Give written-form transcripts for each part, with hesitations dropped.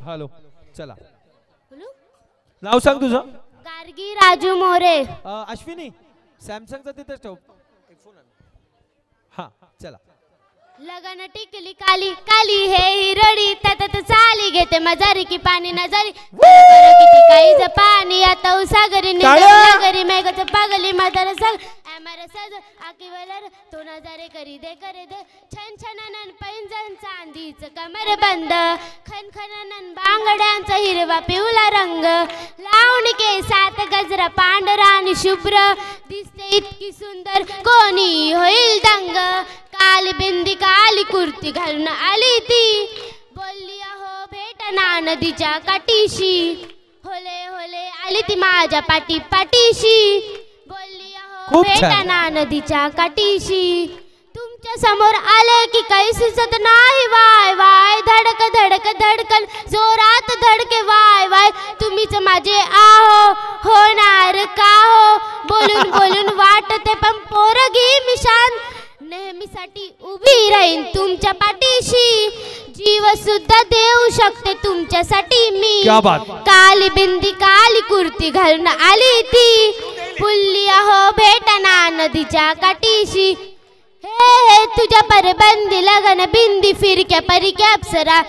hello चला नाव सांग तुझं गार्गी राजू मोरे अश्विनी सॅमसंगचा तिथेच ठेव हा चला लगन टिकली काली काली हे हिरडी तत चाली घेते मजारी की पाणी नजारी किती काहीच पाणी आता उसागरी निगरी मेघच पागली मदर सग अमर सज आकी वलर तो नजारे करी दे छन छननन पैंजन चांदीच कमर बंद खन खननन बांगड्यांचा हिरवा पिवळा रंग लावणी केसात गजरा पांढरा आणि शुभ्र दिसते इतकी सुंदर कोणी होईल दंग काली बिंदी काली कुर्ती घालून आली ती बोलली अहो भेटना नदीच्या काठीशी होले होले आली ती माझ्या पाठी पाठीशी बोलली अहो भेटना नदीच्या काठीशी तुमच्या समोर आले की काही सुचत नाही वाय वाय धडक धडक धडकन जोरात धडके वाय वाय तुम्हीच माझे आहो होणार का हो बोलून बोलून वाटते पण पोरगी मी शांत नेहमीसाठी उभी राहीन तुमच्या पाठीशी जीव सुद्धा देऊ शकते तुमच्यासाठी मी काली बिंदी काली कुर्ती घालून आली ती फुल्ली अहो भेटना नदीच्या काठीशी हे हे तुझ्या परबंदी लगन बिंदी फिरक्या परिक्या अप्सरा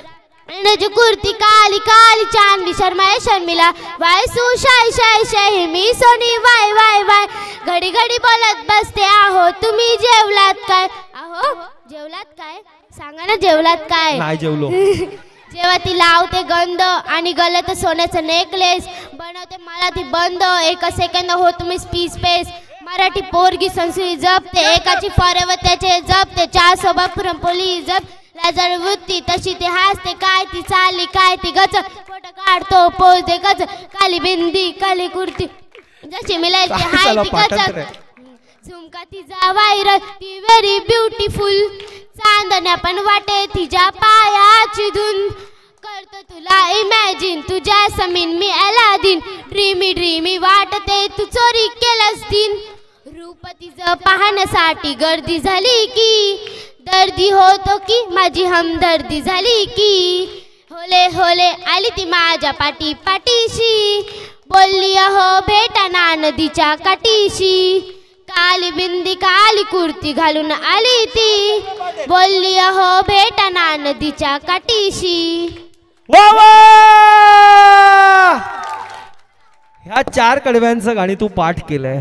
जो कुर्ती काली काली चांदी शर्माए शर्मिला वाय सुशाय शाय शाय मी सोनी वाय वाय वाय घडी घडी बोलत बसते आहो तुम्ही जेवलात काय आहो जेवलात काय सांगा ना जेवलात काय नाही जेवलो जेव्हा ती लावते गंध आणि गळ्यात सोन्याचं नेकलेस बनवते मला ती बंद एक सेकंद हो तुम्ही स्पेस मराठी पोरगी संस्कृती जपते एकाची फॉरेवर त्याचे जपते चार सोबत पुरणपोळी जप लाजळ वृत्ती तशी ते हसते काय ती चालली काय ती गच फोटो काढतो पोज दे गच काली बिंदी काली कुर्ती जशी मिळायची हाय ती गच झुमका तिचा व्हायरल ती व्हेरी ब्युटिफुल चांदण्या पण वाटे तिच्या पायाची धून करतो तुला इमॅजिन तुझ्या समीन मी अलादीन ड्रीमी ड्रीमी वाटते तू चोरी केलंस दिन रूप तिचं पाहण्यासाठी गर्दी झाली की दर्दी होतो की माझी हमदर्दी झाली की होले होले आली ती माझ्या पाठी पाठीशी बोलली अहो भेटना नदीच्या काठीशी काली बिंदी काली कुर्ती घालून आली ती बोलली अहो भेटना नदीच्या काठीशी ह्या 4 कडव्यांचं गाणी तू पाठ केलंय